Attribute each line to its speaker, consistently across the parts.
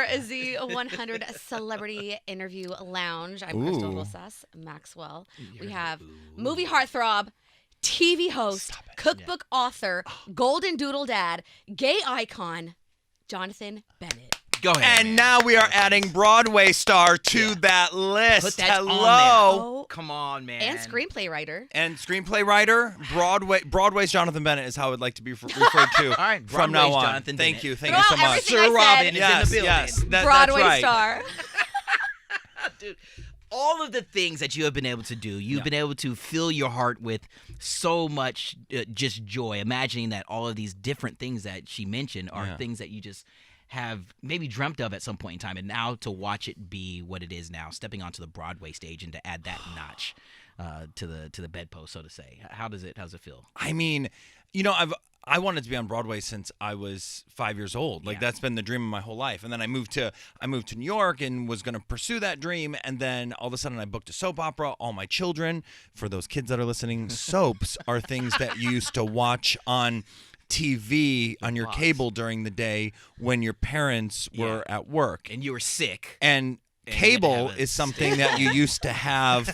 Speaker 1: for the 100 Celebrity Interview Lounge. I'm Crystal Rosas Maxwell. We have movie heartthrob, TV host, cookbook author, Golden Doodle Dad, gay icon, Jonathan Bennett.
Speaker 2: Go ahead.
Speaker 3: And now we are adding Broadway star to that list.
Speaker 2: Put that
Speaker 3: Hello.
Speaker 2: on there.
Speaker 1: Oh,
Speaker 2: Come on, man.
Speaker 1: and screenplay writer.
Speaker 3: And screenplay writer, Broadway's Jonathan Bennett is how I would like to be referred to
Speaker 2: All right,
Speaker 3: from now
Speaker 2: Broadway's
Speaker 3: on.
Speaker 2: Jonathan
Speaker 3: Thank
Speaker 2: Bennett.
Speaker 3: you so much.
Speaker 1: everything I
Speaker 2: Sir
Speaker 1: said.
Speaker 2: Robin is
Speaker 3: Yes,
Speaker 2: in the building.
Speaker 3: yes,
Speaker 1: Broadway
Speaker 3: that's right.
Speaker 1: star.
Speaker 2: Dude, all of the things that you have been able to do, you've been able to fill your heart with so much just joy, imagining that all of these different things that she mentioned are things that you just have maybe dreamt of at some point in time, and now to watch it be what it is now, stepping onto the Broadway stage and to add that notch to the bedpost, so to say. How's it feel?
Speaker 3: I mean, I wanted to be on Broadway since I was 5 years old. Like that's been the dream of my whole life. And then I moved to New York and was going to pursue that dream. And then all of a sudden I booked a soap opera. All my children, for those kids that are listening, soaps are things that you used to watch on TV on your cable during the day when your parents were at work.
Speaker 2: And you were sick.
Speaker 3: And cable is something that you used to have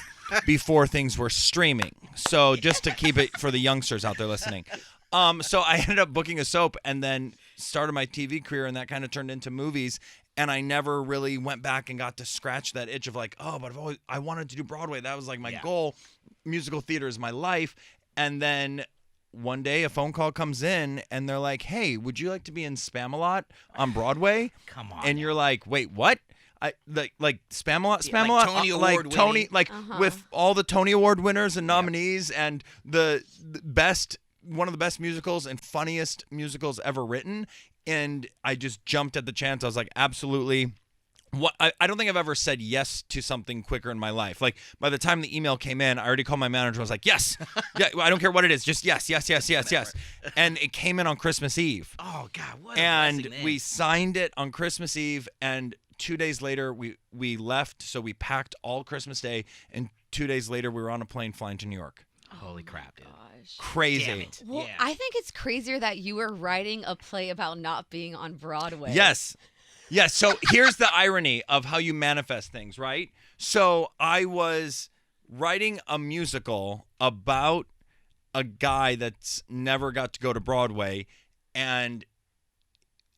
Speaker 3: before things were streaming. So just to keep it for the youngsters out there listening. So I ended up booking a soap and then started my TV career, and that kind of turned into movies. And I never really went back and got to scratch that itch of like, but I wanted to do Broadway. That was like my goal. Musical theater is my life. And then one day a phone call comes in and they're like, hey, would you like to be in Spamalot on Broadway?
Speaker 2: Come on.
Speaker 3: And you're like, wait, what? I like Spamalot,
Speaker 2: like Tony Award
Speaker 3: Tony,
Speaker 2: winning.
Speaker 3: with all the Tony Award winners and nominees and the best, one of the best musicals and funniest musicals ever written. And I just jumped at the chance. I was like, absolutely. What I don't think I've ever said yes to something quicker in my life. Like by the time the email came in, I already called my manager and was like, yes. Yeah, I don't care what it is. Just yes. And it came in on Christmas Eve.
Speaker 2: Oh God, what a
Speaker 3: And
Speaker 2: blessing, man.
Speaker 3: we signed it on Christmas Eve, and 2 days later we left. So we packed all Christmas Day, and 2 days later we were on a plane flying to New York.
Speaker 2: Holy crap, dude.
Speaker 3: Crazy.
Speaker 2: Damn it.
Speaker 1: Well, I think it's crazier that you were writing a play about not being on Broadway.
Speaker 3: Yes. Yes. So here's the irony of how you manifest things, right? So I was writing a musical about a guy that's never got to go to Broadway. And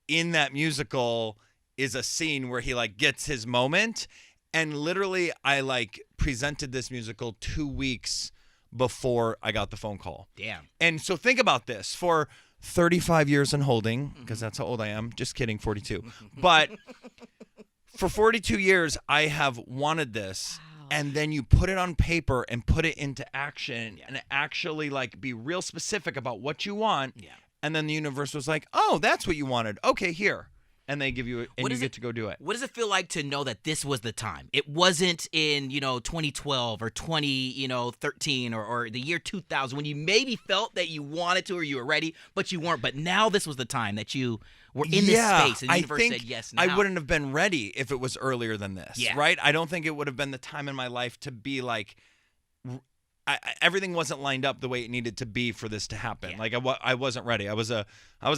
Speaker 3: in that musical is a scene where he like gets his moment. And literally I like presented this musical 2 weeks before I got the phone call.
Speaker 2: Damn.
Speaker 3: And so think about this. For 35 years and holding, because that's how old I am. Just kidding, 42. But for 42 years, I have wanted this.
Speaker 1: Wow.
Speaker 3: And then you put it on paper and put it into action and actually like be real specific about what you want.
Speaker 2: Yeah.
Speaker 3: And then the universe was like, oh, that's what you wanted. Okay, here. And they give you it, and you get to go do it.
Speaker 2: What does it feel like to know that this was the time? It wasn't in, 2012 or 2013 or the year 2000 when you maybe felt that you wanted to or you were ready, but you weren't. But now this was the time that you were in this space and the universe said yes now.
Speaker 3: I wouldn't have been ready if it was earlier than this,
Speaker 2: Yeah.
Speaker 3: right? I don't think it would have been the time in my life to be like, everything wasn't lined up the way it needed to be for this to happen.
Speaker 2: Yeah.
Speaker 3: Like I wasn't ready. I was a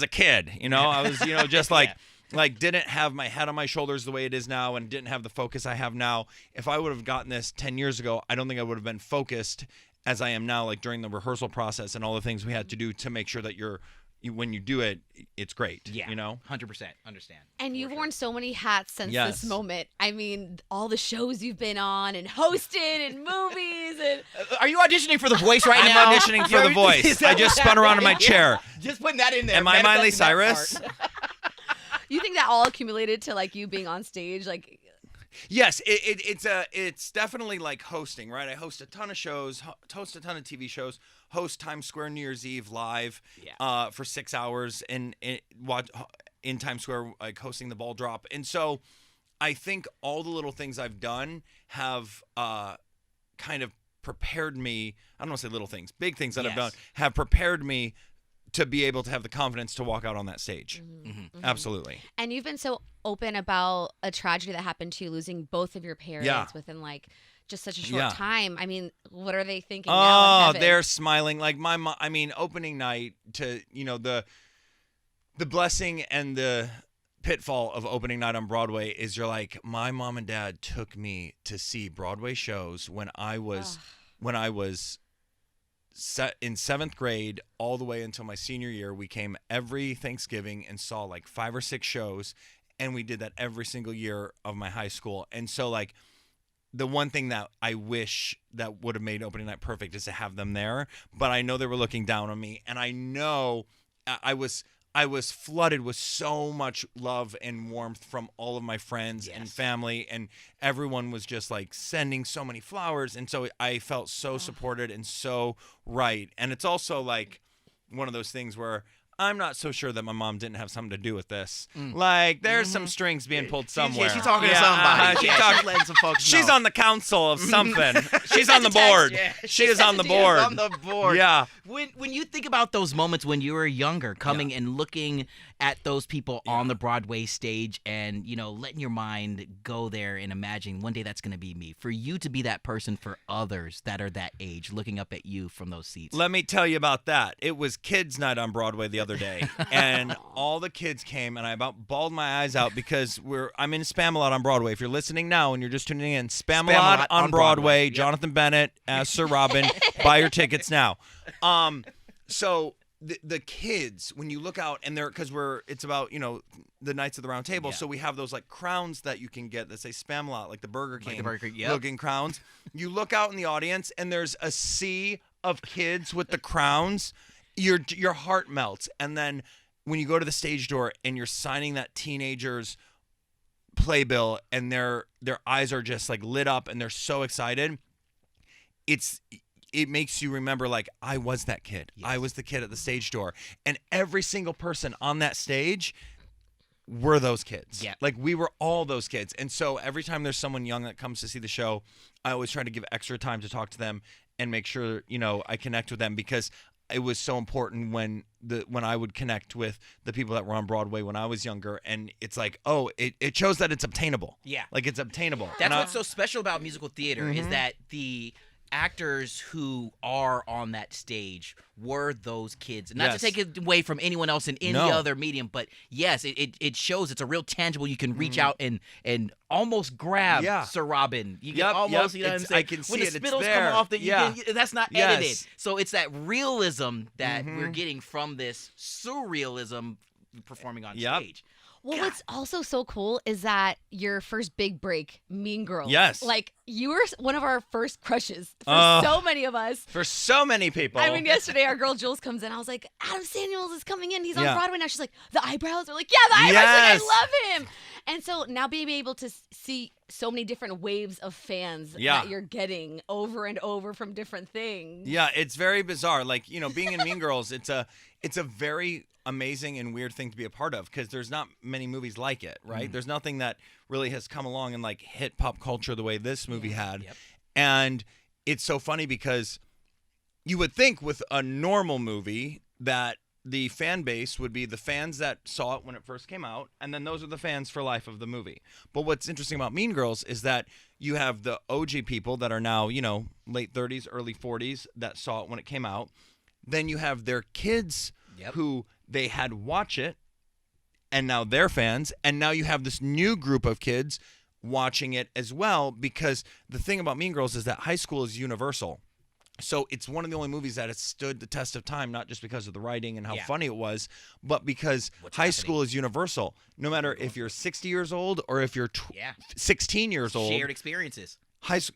Speaker 3: kid, I was, just like, like didn't have my head on my shoulders the way it is now and didn't have the focus I have now. If I would have gotten this 10 years ago, I don't think I would have been focused as I am now, like during the rehearsal process and all the things we had to do to make sure that when you do it, it's great.
Speaker 2: Yeah,
Speaker 3: 100%
Speaker 2: understand.
Speaker 1: And you've worn so many hats since
Speaker 3: Yes.
Speaker 1: this moment. I mean, all the shows you've been on and hosted and movies and
Speaker 2: Are you auditioning for The Voice right
Speaker 3: I'm
Speaker 2: now?
Speaker 3: auditioning for The Voice. I just spun around in my chair.
Speaker 2: Just putting that in there.
Speaker 3: Am I Miley
Speaker 2: manifesting that
Speaker 3: Cyrus?
Speaker 2: part.
Speaker 1: you think that all accumulated to like you being on stage like
Speaker 3: Yes, it's definitely like hosting, right? I host a ton of shows, host a ton of TV shows, host Times Square New Year's Eve live for 6 hours in Times Square, like hosting the ball drop. And so I think all the little things I've done have kind of prepared me. I don't want to say little things, big things that I've done have prepared me to be able to have the confidence to walk out on that stage. Absolutely.
Speaker 1: And you've been so open about a tragedy that happened to you, losing both of your parents within like just such a short time. I mean, what are they thinking now in heaven?
Speaker 3: They're smiling. Like my mom, opening night to, the blessing and the pitfall of opening night on Broadway is you're like, my mom and dad took me to see Broadway shows when I was in 7th grade all the way until my senior year. We came every Thanksgiving and saw like 5 or 6 shows, and we did that every single year of my high school. And so like the one thing that I wish that would have made opening night perfect is to have them there, but I know they were looking down on me, and I know I was flooded with so much love and warmth from all of my friends and family, and everyone was just like sending so many flowers, and so I felt so supported and so right. And it's also like one of those things where I'm not so sure that my mom didn't have something to do with this. Like, there's some strings being pulled somewhere.
Speaker 2: She's talking to somebody.
Speaker 3: She's
Speaker 2: letting some folks know.
Speaker 3: She's on the council of something. She's on the board.
Speaker 2: Yeah.
Speaker 3: She is on the board.
Speaker 2: On the board.
Speaker 3: Yeah.
Speaker 2: When you think about those moments when you were younger, coming and looking at those people on the Broadway stage and, you know, letting your mind go there and imagining one day that's going to be me. For you to be that person for others that are that age, looking up at you from those seats.
Speaker 3: Let me tell you about that. It was kids' night on Broadway the other day, and all the kids came, and I about bawled my eyes out because I'm in Spamalot on Broadway. If you're listening now and you're just tuning in, Spamalot on Broadway.
Speaker 2: Yep.
Speaker 3: Jonathan Bennett as Sir Robin. Buy your tickets now. So the kids, when you look out, and it's about, you know, the Knights of the Round Table, so we have those like crowns that you can get that say Spamalot, like the Burger King looking crowns. You look out in the audience, and there's a sea of kids with the crowns. Your heart melts. And then when you go to the stage door and you're signing that teenager's playbill, and their eyes are just like lit up and they're so excited, it makes you remember, like, I was that kid. Yes. I was the kid at the stage door. And every single person on that stage were those kids.
Speaker 2: Yeah.
Speaker 3: Like, we were all those kids. And so every time there's someone young that comes to see the show, I always try to give extra time to talk to them and make sure, you know, I connect with them, because it was so important when I would connect with the people that were on Broadway when I was younger. And it's like, oh, it shows that it's obtainable.
Speaker 2: Yeah.
Speaker 3: Like, it's obtainable.
Speaker 2: That's what's so special about musical theater is that the actors who are on that stage were those kids. And not to take it away from anyone else in any other medium, but yes, it shows it's a real tangible. You can reach out and almost grab Sir Robin. You can almost, you know what I'm saying?
Speaker 3: I can see
Speaker 2: when the
Speaker 3: it's
Speaker 2: spittles
Speaker 3: there.
Speaker 2: come off, that's not edited. So it's that realism that we're getting from this surrealism performing on stage.
Speaker 1: Well, what's also so cool is that your first big break, Mean Girls.
Speaker 3: Yes.
Speaker 1: Like, you were one of our first crushes for so many of us.
Speaker 3: For so many people.
Speaker 1: I mean, yesterday our girl Jules comes in. I was like, Adam Samuels is coming in. He's on Broadway now. She's like, the eyebrows? We're like, yeah, the eyebrows.
Speaker 3: Yes.
Speaker 1: Like, I love him. And so now being able to see so many different waves of fans that you're getting over and over from different things.
Speaker 3: Yeah, it's very bizarre. Like, you know, being in Mean Girls, it's a very amazing and weird thing to be a part of, because there's not many movies like it, right? There's nothing that really has come along and like hit pop culture the way this movie had.
Speaker 2: Yep.
Speaker 3: And it's so funny because you would think with a normal movie that the fan base would be the fans that saw it when it first came out, and then those are the fans for life of the movie. But what's interesting about Mean Girls is that you have the OG people that are now, you know, late 30s, early 40s that saw it when it came out. Then you have their kids who they had watch it, and now they're fans. And now you have this new group of kids watching it as well, because the thing about Mean Girls is that high school is universal. So it's one of the only movies that has stood the test of time, not just because of the writing and how funny it was, but because high school is universal. No matter if you're 60 years old or if you're 16 years old.
Speaker 2: Shared experiences.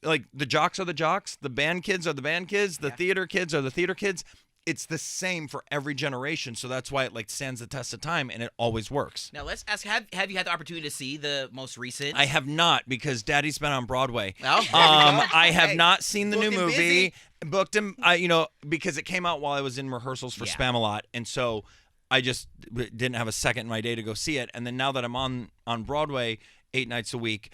Speaker 3: Like, the jocks are the jocks, the band kids are the band kids, the theater kids are the theater kids. It's the same for every generation, so that's why it like stands the test of time, and it always works.
Speaker 2: Now let's ask: Have you had the opportunity to see the most recent?
Speaker 3: I have not, because Daddy's been on Broadway.
Speaker 2: Oh,
Speaker 3: I have not seen the new movie. Booked him, because it came out while I was in rehearsals for Spamalot, and so I just didn't have a second in my day to go see it. And then now that I'm on Broadway 8 nights a week,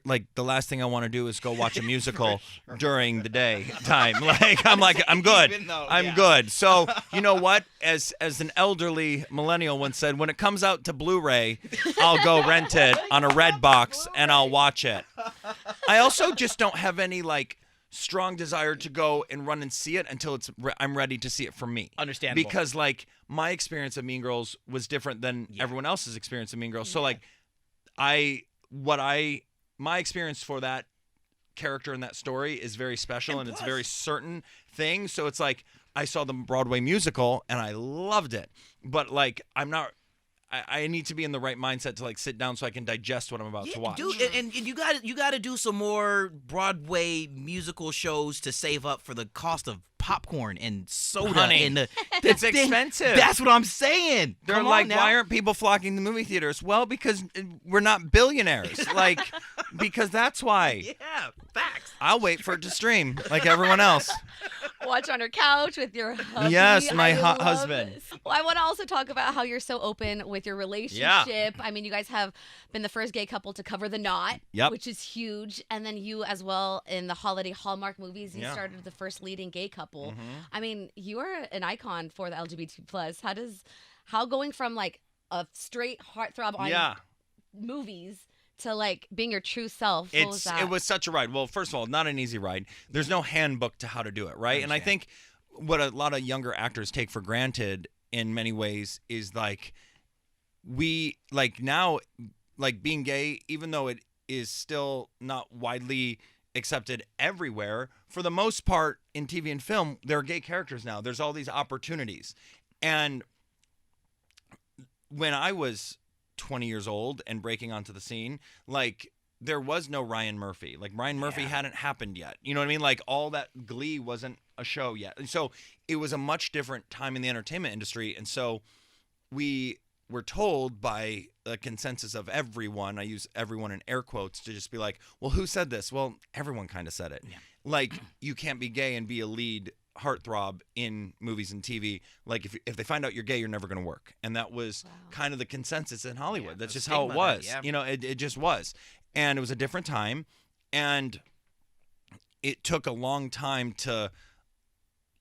Speaker 3: like, the last thing I want to do is go watch a musical during the day time. Like, I'm good. I'm good. So, you know what? As an elderly millennial once said, when it comes out to Blu-ray, I'll go rent it on a red box and I'll watch it. I also just don't have any like strong desire to go and run and see it until I'm ready to see it for me.
Speaker 2: Understandable.
Speaker 3: Because like my experience of Mean Girls was different than everyone else's experience of Mean Girls. So like my experience for that character in that story is very special, and it's a very certain thing. So it's like I saw the Broadway musical and I loved it, but like I need to be in the right mindset to like sit down so I can digest what I'm about to watch.
Speaker 2: Dude, and you got to do some more Broadway musical shows to save up for the cost of popcorn and soda.
Speaker 3: Honey,
Speaker 2: and
Speaker 3: it's expensive.
Speaker 2: That's what I'm saying.
Speaker 3: They're
Speaker 2: Come
Speaker 3: like,
Speaker 2: on now.
Speaker 3: why aren't people flocking to movie theaters? Well, because we're not billionaires. Like, because that's why.
Speaker 2: Yeah, facts.
Speaker 3: I'll wait for it to stream like everyone else.
Speaker 1: Watch on your couch with your hubby.
Speaker 3: Yes, my
Speaker 1: I love
Speaker 3: husband.
Speaker 1: this. Well, I want to also talk about how you're so open with your relationship. I mean, you guys have been the first gay couple to cover The Knot, which is huge. And then you as well in the holiday Hallmark movies, you started the first leading gay couple. I mean, you are an icon for the LGBT+. How going from like a straight heartthrob on movies to like being your true self. What was that?
Speaker 3: It was such a ride. Well, first of all, not an easy ride. There's no handbook to how to do it, right? And I think what a lot of younger actors take for granted in many ways is like we like now like being gay, even though it is still not widely accepted everywhere, for the most part in TV and film, there are gay characters now. There's all these opportunities. And when I was 20 years old and breaking onto the scene, like there was no Ryan Murphy. Like Ryan Murphy hadn't happened yet. You know what I mean? Like all that Glee wasn't a show yet. And so it was a much different time in the entertainment industry. And so we were told by the consensus of everyone, I use everyone in air quotes, to just be like, well, who said this? Well, everyone kind of said it. Yeah. Like you can't be gay and be a lead heartthrob in movies and TV. Like if they find out you're gay, you're never going to work. And that was kind of the consensus in Hollywood. That's just how it was. You know, it just was. And it was a different time. And it took a long time to,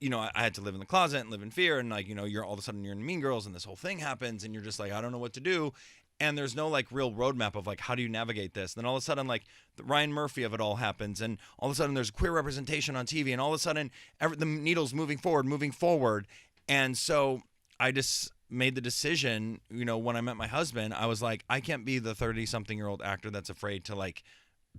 Speaker 3: you know, I had to live in the closet and live in fear. And like, you know, you're all of a sudden you're in Mean Girls and this whole thing happens and you're just like, I don't know what to do. And there's no like real roadmap of like, how do you navigate this? And then all of a sudden, like the Ryan Murphy of it all happens. And all of a sudden there's queer representation on TV. And all of a sudden the needle's moving forward. And so I just made the decision, you know, when I met my husband, I was like, I can't be the 30-something-year-old actor that's afraid to like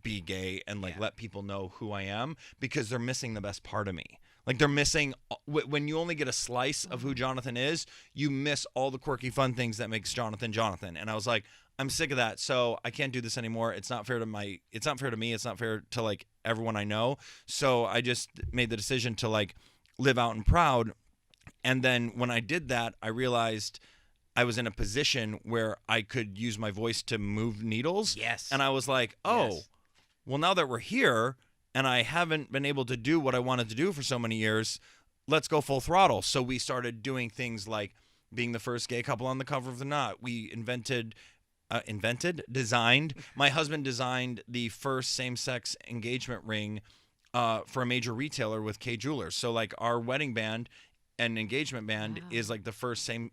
Speaker 3: be gay and like let people know who I am, because they're missing the best part of me. Like they're missing, when you only get a slice of who Jonathan is, you miss all the quirky fun things that makes Jonathan Jonathan. And I was like, I'm sick of that. So I can't do this anymore. It's not fair to me. It's not fair to like everyone I know. So I just made the decision to like live out and proud. And then when I did that, I realized I was in a position where I could use my voice to move needles.
Speaker 2: Yes.
Speaker 3: And I was like, well, now that we're here and I haven't been able to do what I wanted to do for so many years, let's go full throttle. So we started doing things like being the first gay couple on the cover of The Knot. We designed. My husband designed the first same-sex engagement ring for a major retailer with Kay Jewelers. So like our wedding band and engagement band is like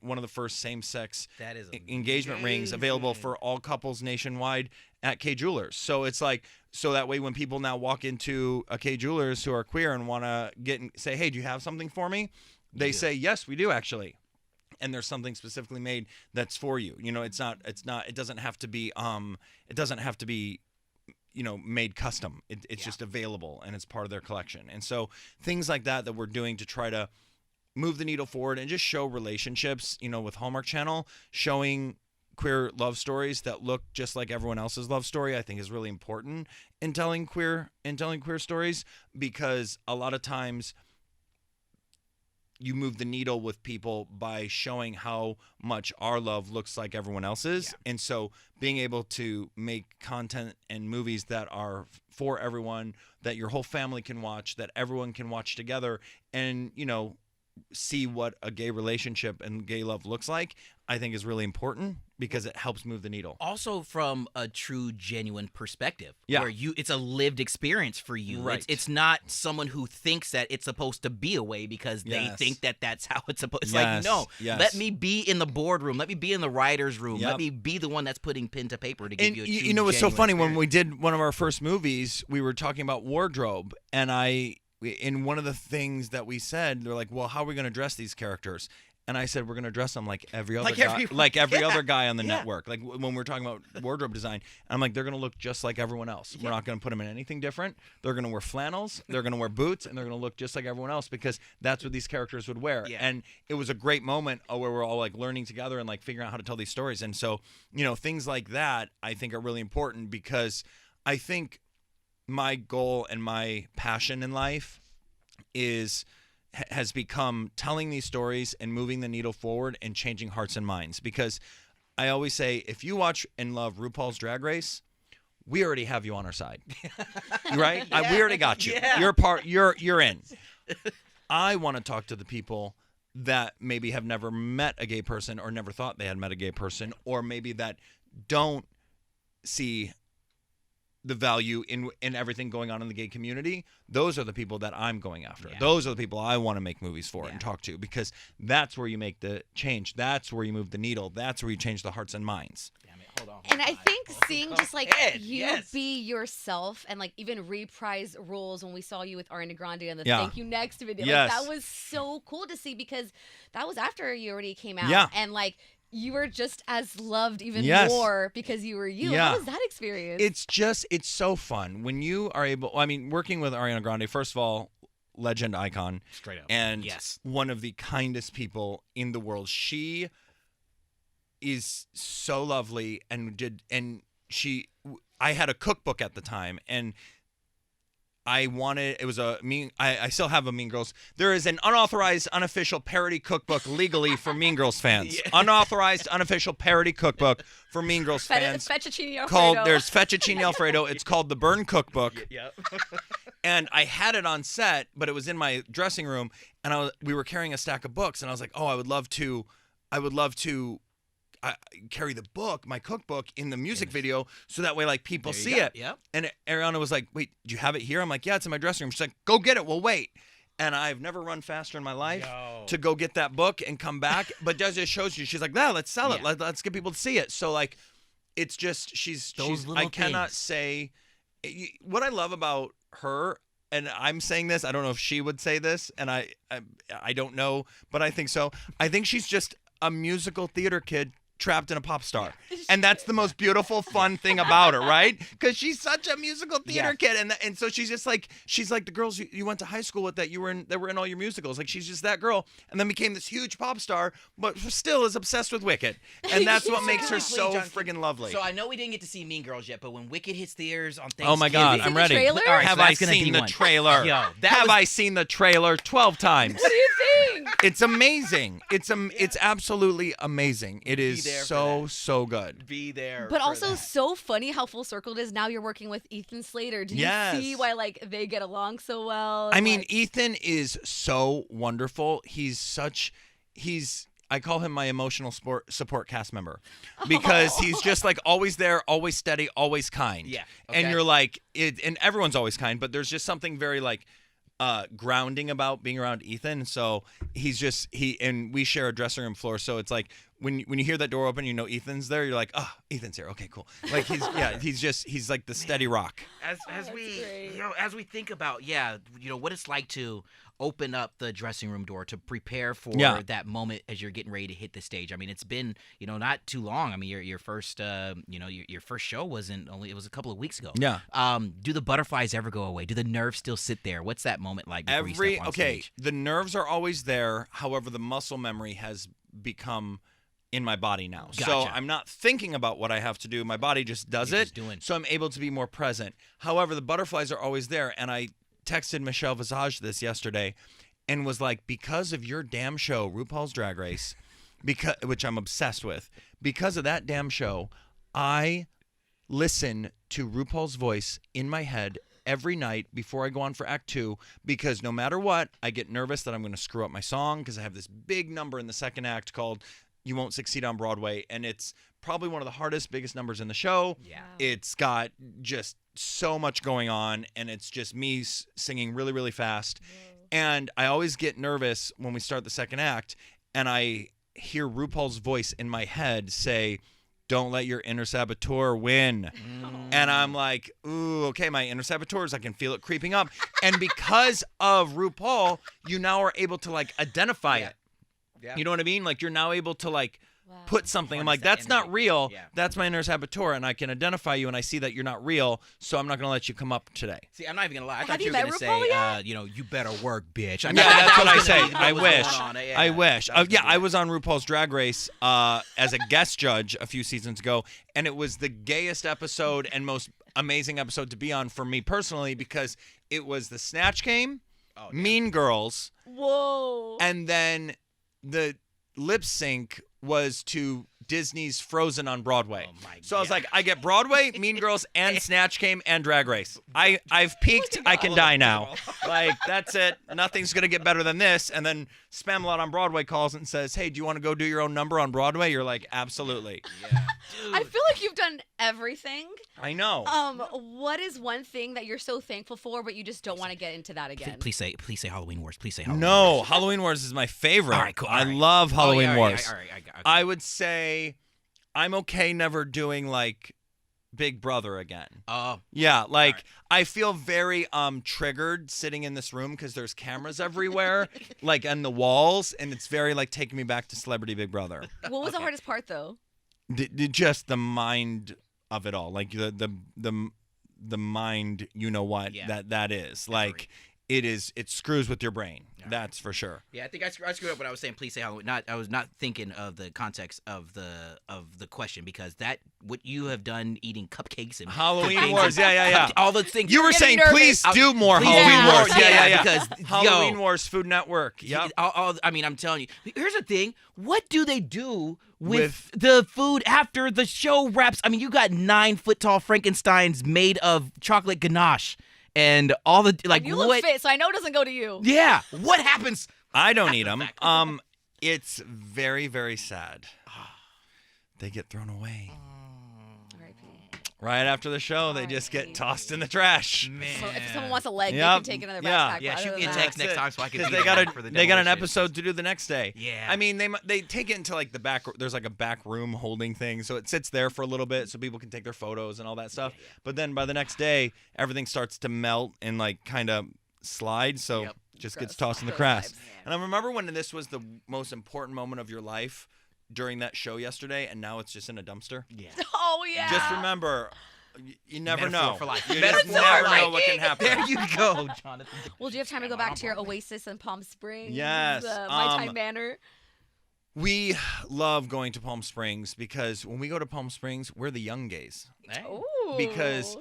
Speaker 3: one of the first same-sex engagement rings available for all couples nationwide at Kay Jewelers. So it's like, so that way when people now walk into a Kay Jewelers who are queer and want to say, hey, do you have something for me? They say, yes, we do actually. And there's something specifically made that's for you. You know, it doesn't have to be, you know, made custom. It's just available and it's part of their collection. And so things like that we're doing to try to move the needle forward and just show relationships, you know, with Hallmark Channel, showing queer love stories that look just like everyone else's love story, I think is really important in telling queer stories, because a lot of times you move the needle with people by showing how much our love looks like everyone else's. Yeah. And so being able to make content and movies that are for everyone, that your whole family can watch, that everyone can watch together, and, you know, see what a gay relationship and gay love looks like, I think is really important because it helps move the needle.
Speaker 2: Also from a true, genuine perspective.
Speaker 3: Yeah.
Speaker 2: Where it's a lived experience for you.
Speaker 3: Right.
Speaker 2: It's not someone who thinks that it's supposed to be a way because they
Speaker 3: Yes.
Speaker 2: think that that's how it's supposed. It's
Speaker 3: Yes.
Speaker 2: like, no,
Speaker 3: Yes.
Speaker 2: let me be in the boardroom. Let me be in the writer's room.
Speaker 3: Yep.
Speaker 2: Let me be the one that's putting pen to paper to give
Speaker 3: And
Speaker 2: you a true,
Speaker 3: you know what's so
Speaker 2: genuine
Speaker 3: funny? When
Speaker 2: experience.
Speaker 3: we did one of our first movies, we were talking about wardrobe, and in one of the things that we said, they're like, well, how are we going to dress these characters? And I said, we're going to dress them like every other guy, other guy on the network. Like when we're talking about wardrobe design, I'm like, they're going to look just like everyone else. We're not going to put them in anything different. They're going to wear flannels, they're going to wear boots, and they're going to look just like everyone else because that's what these characters would wear.
Speaker 2: Yeah.
Speaker 3: And it was a great moment where we're all like learning together and like figuring out how to tell these stories. And so, things like that I think are really important because I think my goal and my passion in life has become telling these stories and moving the needle forward and changing hearts and minds. Because I always say, if you watch and love RuPaul's Drag Race, we already have you on our side, right? We already got you.
Speaker 2: Yeah.
Speaker 3: You're in. I want to talk to the people that maybe have never met a gay person or never thought they had met a gay person, or maybe that don't see the value in everything going on in the gay community. Those are the people that I'm going after.
Speaker 2: Yeah.
Speaker 3: Those are the people I want to make movies for and talk to, because that's where you make the change. That's where you move the needle. That's where you change the hearts and minds.
Speaker 2: Damn it, hold on.
Speaker 1: And I think seeing just like
Speaker 2: ahead,
Speaker 1: you
Speaker 2: yes.
Speaker 1: be yourself and like even reprise roles when we saw you with Ariana Grande on the
Speaker 3: Yeah.
Speaker 1: Thank You Next video.
Speaker 3: Yes.
Speaker 1: Like, that was so cool to see because that was after you already came out.
Speaker 3: Yeah.
Speaker 1: And like you were just as loved even
Speaker 3: Yes.
Speaker 1: more because you were you.
Speaker 3: Yeah.
Speaker 1: How was that experience?
Speaker 3: It's so fun when you are able. I mean, working with Ariana Grande, first of all, legend, icon,
Speaker 2: Straight up.
Speaker 3: and
Speaker 2: Yes.
Speaker 3: one of the kindest people in the world. She is so lovely, I had a cookbook at the time, and I still have a Mean Girls. There is an unauthorized, unofficial parody cookbook legally for Mean Girls fans.
Speaker 2: Yeah.
Speaker 3: Unauthorized, unofficial parody cookbook for Mean Girls fans.
Speaker 1: Fettuccine Alfredo.
Speaker 3: There's Fettuccine Alfredo. It's called the Burn Cookbook.
Speaker 2: Yep.
Speaker 3: And I had it on set, but it was in my dressing room, and we were carrying a stack of books, and I was like, oh, I would love to carry the book, my cookbook, in the music video, so that way like people see it.
Speaker 2: Yep.
Speaker 3: And Ariana was like, wait, do you have it here? I'm like, yeah, it's in my dressing room. She's like, go get it. We'll wait. And I've never run faster in my life to go get that book and come back. But does it shows you? She's like, no, let's sell it.
Speaker 2: Yeah.
Speaker 3: Let's get people to see it. So like, it's just I cannot say what I love about her. And I'm saying this, I don't know if she would say this, and I don't know, but I think so. I think she's just a musical theater kid trapped in a pop star. And that's the most beautiful, fun thing about her, right? Because she's such a musical theater kid. And so she's just like, she's like the girls you went to high school with that were in all your musicals. Like, she's just that girl, and then became this huge pop star, but still is obsessed with Wicked. And that's what makes her so friggin' lovely.
Speaker 2: So I know we didn't get to see Mean Girls yet, but when Wicked hits theaters on Thanksgiving.
Speaker 3: Oh my God,
Speaker 1: Have you
Speaker 3: I'm
Speaker 1: seen
Speaker 3: ready.
Speaker 1: the trailer?
Speaker 2: All right,
Speaker 3: Have
Speaker 2: so
Speaker 3: I
Speaker 2: that's gonna
Speaker 3: seen
Speaker 2: be
Speaker 3: the
Speaker 2: one.
Speaker 3: trailer?
Speaker 2: Yo,
Speaker 3: I seen the trailer 12 times?
Speaker 1: What do you think?
Speaker 3: It's amazing. It's absolutely amazing. It is
Speaker 2: there for
Speaker 3: so good.
Speaker 2: Be there.
Speaker 1: But
Speaker 2: for
Speaker 1: also
Speaker 2: that.
Speaker 1: so funny how full circle it is. Now you're working with Ethan Slater. Do you
Speaker 3: Yes.
Speaker 1: see why like they get along so well?
Speaker 3: I
Speaker 1: and,
Speaker 3: mean,
Speaker 1: like,
Speaker 3: Ethan is so wonderful. I call him my emotional support cast member because he's just like always there, always steady, always kind.
Speaker 2: Yeah.
Speaker 3: And
Speaker 2: okay.
Speaker 3: you're like, and everyone's always kind, but there's just something very like grounding about being around Ethan. So and we share a dressing room floor. So it's like when you hear that door open, you know Ethan's there. You're like, oh, Ethan's here. Okay, cool. Like he's like the steady rock.
Speaker 2: As we
Speaker 1: great.
Speaker 2: as we think about what it's like to open up the dressing room door to prepare for that moment as you're getting ready to hit the stage. I mean, it's been not too long. I mean, your first your first show it was a couple of weeks ago.
Speaker 3: Yeah.
Speaker 2: Do the butterflies ever go away? Do the nerves still sit there? What's that moment like before you step on stage?
Speaker 3: The nerves are always there. However, the muscle memory has become in my body now. So
Speaker 2: Gotcha.
Speaker 3: I'm not thinking about what I have to do. My body just does it. So I'm able to be more present. However, the butterflies are always there. And I texted Michelle Visage this yesterday and was like, because of your damn show, RuPaul's Drag Race, which I'm obsessed with, because of that damn show, I listen to RuPaul's voice in my head every night before I go on for Act 2 because no matter what, I get nervous that I'm going to screw up my song because I have this big number in the second act called You Won't Succeed on Broadway, and it's probably one of the hardest, biggest numbers in the show.
Speaker 2: Yeah.
Speaker 3: It's got just so much going on, and it's just me singing really, really fast. And I always get nervous when we start the second act, and I hear RuPaul's voice in my head say, "Don't let your inner saboteur win." And I'm like, ooh, okay, my inner saboteurs, I can feel it creeping up. And because of RuPaul, you now are able to, like, identify it.
Speaker 2: Yeah.
Speaker 3: You know what I mean? Like, you're now able to, like,
Speaker 1: Wow.
Speaker 3: put something. I'm like, that's not real. Yeah. That's my inner saboteur, and I can identify you, and I see that you're not real, so I'm not going to let you come up today.
Speaker 2: See, I'm not even going to lie. I
Speaker 1: Have
Speaker 2: thought you
Speaker 1: you
Speaker 2: were
Speaker 1: met
Speaker 2: going to
Speaker 1: RuPaul
Speaker 2: say,
Speaker 1: yet?
Speaker 2: you better work, bitch. I mean,
Speaker 3: Yeah, that's what I
Speaker 2: was
Speaker 3: say.
Speaker 2: gonna be
Speaker 3: I
Speaker 2: what was
Speaker 3: wish.
Speaker 2: going on. Yeah,
Speaker 3: I wish.
Speaker 2: that was
Speaker 3: Yeah,
Speaker 2: gonna
Speaker 3: I
Speaker 2: be
Speaker 3: was on RuPaul's Drag Race as a guest judge a few seasons ago, and it was the gayest episode and most amazing episode to be on for me personally because it was the Snatch Game, Mean Girls,
Speaker 1: Whoa.
Speaker 3: and then the lip sync was to Disney's Frozen on Broadway.
Speaker 2: Oh my
Speaker 3: so I was
Speaker 2: God.
Speaker 3: like, I get Broadway, Mean Girls, and Snatch Game and Drag Race. I've peaked. I can die now. Like, that's it. Nothing's going to get better than this. And then Spamalot on Broadway calls and says, hey, do you want to go do your own number on Broadway? You're like, absolutely.
Speaker 2: Yeah.
Speaker 1: I feel like you've done everything.
Speaker 3: I know.
Speaker 1: What is one thing that you're so thankful for, but you just don't want to get into that again?
Speaker 2: Please say Halloween Wars. Please say Halloween
Speaker 3: No,
Speaker 2: Wars.
Speaker 3: Halloween Wars is my favorite.
Speaker 2: All right, cool.
Speaker 3: I
Speaker 2: All right.
Speaker 3: love Halloween Wars.
Speaker 2: All right, okay.
Speaker 3: I would say I'm okay never doing, like, Big Brother again.
Speaker 2: Oh.
Speaker 3: Yeah, like,
Speaker 2: right.
Speaker 3: I feel very triggered sitting in this room because there's cameras everywhere, like, on the walls, and it's very, like, taking me back to Celebrity Big Brother.
Speaker 1: What was the hardest part, though?
Speaker 3: Just the mind of it all, like, the mind, you know what, that is. Like, it screws with your brain. That's for sure.
Speaker 2: Yeah, I think I screwed up when I was saying please say Halloween. I was not thinking of the context of the question because what you have done eating cupcakes and
Speaker 3: Halloween
Speaker 2: cupcakes
Speaker 3: Wars,
Speaker 2: and
Speaker 3: yeah.
Speaker 2: all those things.
Speaker 3: You were
Speaker 1: getting
Speaker 3: saying,
Speaker 1: nervous.
Speaker 3: please do more
Speaker 2: Please
Speaker 3: Halloween
Speaker 2: do more.
Speaker 3: Wars. Yeah.
Speaker 2: Because
Speaker 3: Halloween Wars, Food Network. Yep.
Speaker 2: I mean, I'm telling you. Here's the thing. What do they do with the food after the show wraps? I mean, you got 9-foot-tall Frankensteins made of chocolate ganache and all the like.
Speaker 1: You look fit, so I know it doesn't go to you.
Speaker 2: Yeah. What happens?
Speaker 3: I don't eat them. It's very, very sad. They get thrown away. Right after the show, they just get tossed in the trash.
Speaker 2: Man.
Speaker 1: So if someone wants a leg, they can take another backpack.
Speaker 2: Yeah,
Speaker 1: but
Speaker 2: shoot
Speaker 1: other
Speaker 2: me a
Speaker 1: than
Speaker 2: text
Speaker 1: that-
Speaker 2: next time so I can.
Speaker 3: Because
Speaker 2: be
Speaker 3: they
Speaker 2: there
Speaker 3: got
Speaker 2: for the
Speaker 3: they got an
Speaker 2: demolition.
Speaker 3: episode to do the next day.
Speaker 2: Yeah.
Speaker 3: I mean, they take it into like the back. There's like a back room holding thing, so it sits there for a little bit, so people can take their photos and all that stuff. But then by the next day, everything starts to melt and like kind of slide, so just gets tossed in the trash. And I remember when this was the most important moment of your life during that show yesterday, and now it's just in a dumpster.
Speaker 2: Yeah.
Speaker 1: Oh yeah.
Speaker 3: Just remember. You never
Speaker 2: Metaphor
Speaker 3: know.
Speaker 2: for life.
Speaker 3: You
Speaker 2: Metaphor
Speaker 3: just never
Speaker 2: for
Speaker 3: know
Speaker 2: life.
Speaker 3: what can happen.
Speaker 2: There you go, Jonathan.
Speaker 1: Well, do you have time to go back to your oasis in Palm Springs?
Speaker 3: Yes,
Speaker 1: My Time Manor.
Speaker 3: We love going to Palm Springs because when we go to Palm Springs, we're the young gays.
Speaker 2: Hey.
Speaker 1: Ooh.
Speaker 3: Because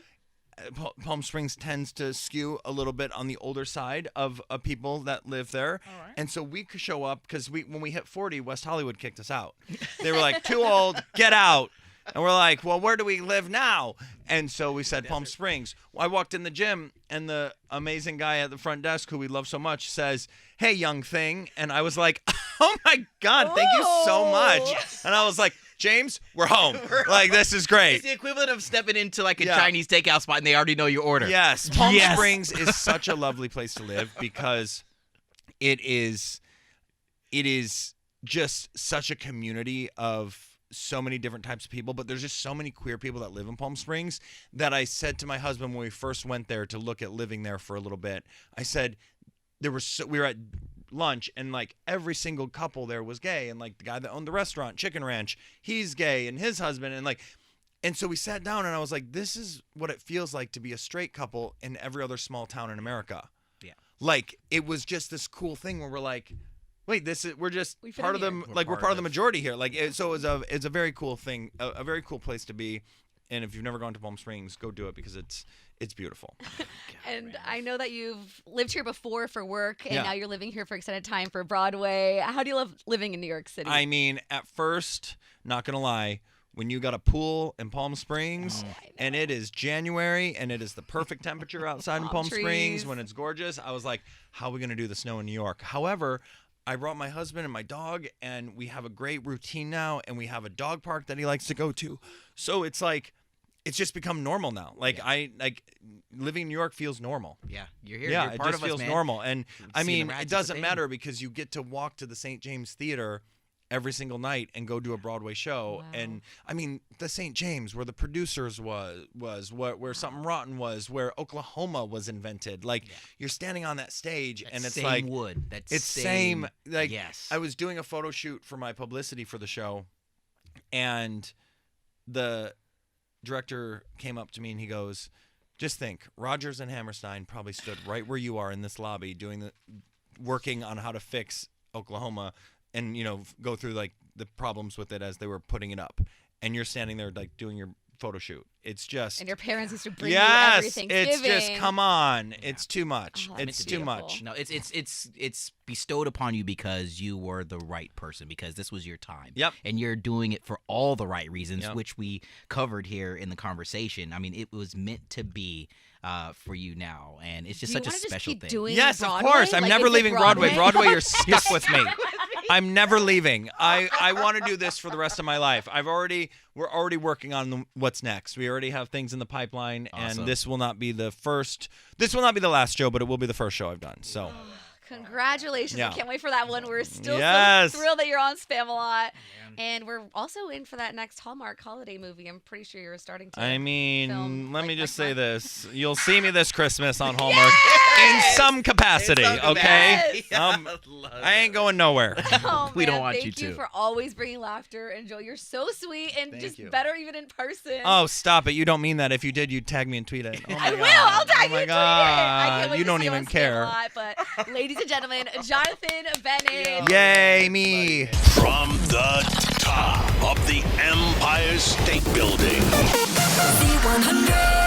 Speaker 3: Palm Springs tends to skew a little bit on the older side of people that live there.
Speaker 2: All right.
Speaker 3: And so we could show up because when we hit 40, West Hollywood kicked us out. They were like, too old, get out. And we're like, well, where do we live now? And so we said Palm Springs. I walked in the gym, and the amazing guy at the front desk, who we love so much, says, hey, young thing. And I was like, oh, my God, thank you so much. And I was like, James, we're home. Like, this is great.
Speaker 2: It's the equivalent of stepping into like a Chinese takeout spot and they already know your order.
Speaker 3: Yes. Palm Springs is such a lovely place to live because it is just such a community of so many different types of people, but there's just so many queer people that live in Palm Springs that I said to my husband when we first went there to look at living there for a little bit, I said, we were at lunch and like every single couple there was gay, and like the guy that owned the restaurant, Chicken Ranch, he's gay, and his husband, and so we sat down and I was like, this is what it feels like to be a straight couple in every other small town in America. Yeah. Like, it was just this cool thing where we're like, wait, we're just part of the we're part of the majority here. Like, so it's a very cool thing, a very cool place to be. And if you've never gone to Palm Springs, go do it because it's beautiful.
Speaker 1: And I know that you've lived here before for work, and now you're living here for extended time for Broadway. How do you love living in New York City?
Speaker 3: I mean, at first, not gonna lie, when you got a pool in Palm Springs and it is January and it is the perfect temperature outside in Palm Springs when it's gorgeous. I was like, how are we going to do the snow in New York? However, I brought my husband and my dog, and we have a great routine now, and we have a dog park that he likes to go to. So it's like, it's just become normal now. Like living in New York feels normal.
Speaker 2: Yeah, you're here.
Speaker 3: Yeah,
Speaker 2: you're
Speaker 3: it
Speaker 2: part
Speaker 3: just
Speaker 2: of
Speaker 3: feels
Speaker 2: us, man.
Speaker 3: normal. And I mean,
Speaker 2: the rats
Speaker 3: it
Speaker 2: is the
Speaker 3: doesn't
Speaker 2: thing.
Speaker 3: matter because you get to walk to the St. James Theater every single night and go to a Broadway show.
Speaker 1: Wow.
Speaker 3: And I mean, the St. James, where the producers was where Something Rotten was, where Oklahoma was invented. Like you're standing on that stage, and it's
Speaker 2: same
Speaker 3: like
Speaker 2: wood. That's
Speaker 3: it's same. Like
Speaker 2: yes.
Speaker 3: I was doing a photo shoot for my publicity for the show, and the director came up to me and he goes, "Just think, Rodgers and Hammerstein probably stood right where you are in this lobby working on how to fix Oklahoma and, go through like the problems with it as they were putting it up. And you're standing there like doing your photo shoot. It's just...
Speaker 1: And your parents used to bring you every Thanksgiving.
Speaker 3: It's just, come on. It's too much.
Speaker 1: Oh,
Speaker 3: it's too much.
Speaker 2: No, it's bestowed upon you because you were the right person, because this was your time.
Speaker 3: Yep.
Speaker 2: And you're doing it for all the right reasons,
Speaker 3: Yep.
Speaker 2: which we covered here in the conversation. I mean, it was meant to be for you now, and it's just
Speaker 1: Do you
Speaker 2: such a
Speaker 1: wanna just
Speaker 2: special
Speaker 1: keep
Speaker 2: thing.
Speaker 1: doing
Speaker 3: Yes,
Speaker 1: Broadway?
Speaker 3: of course. I'm
Speaker 1: Like,
Speaker 3: never
Speaker 1: is it
Speaker 3: leaving Broadway. Broadway, you're
Speaker 1: Stuck
Speaker 3: stuck with me. I'm never leaving. I want to do this for the rest of my life. We're already working on what's next. We already have things in the pipeline,
Speaker 2: Awesome.
Speaker 3: and this will not be the last show, but it will be the first show I've done. So
Speaker 1: Congratulations.
Speaker 3: Yeah.
Speaker 1: I can't wait for that one. We're still
Speaker 3: Yes.
Speaker 1: so thrilled that you're on Spam-A-Lot. And we're also in for that next Hallmark holiday movie. I'm pretty sure you're starting to
Speaker 3: I mean,
Speaker 1: film,
Speaker 3: let me
Speaker 1: like,
Speaker 3: just
Speaker 1: next
Speaker 3: say
Speaker 1: month.
Speaker 3: this. You'll see me this Christmas on Hallmark in some capacity, okay? I ain't going nowhere.
Speaker 1: Oh,
Speaker 2: We don't
Speaker 1: man,
Speaker 2: want you
Speaker 1: Thank you
Speaker 2: to.
Speaker 1: for always bringing laughter and joy. You're so sweet and
Speaker 3: Thank
Speaker 1: just
Speaker 3: you.
Speaker 1: better even in person.
Speaker 3: Oh, stop it. You don't mean that. If you did, you'd tag me and tweet it. Oh my
Speaker 1: I will.
Speaker 3: God.
Speaker 1: I'll tag
Speaker 3: Oh my
Speaker 1: you. Tweet it. I
Speaker 3: God.
Speaker 1: can't wait
Speaker 3: You
Speaker 1: to
Speaker 3: don't
Speaker 1: see
Speaker 3: even
Speaker 1: on
Speaker 3: care.
Speaker 1: Spam-A-Lot, but ladies and gentlemen, Jonathan Bennett.
Speaker 3: Yay, me.
Speaker 4: From the top of the Empire State Building.
Speaker 5: Z100.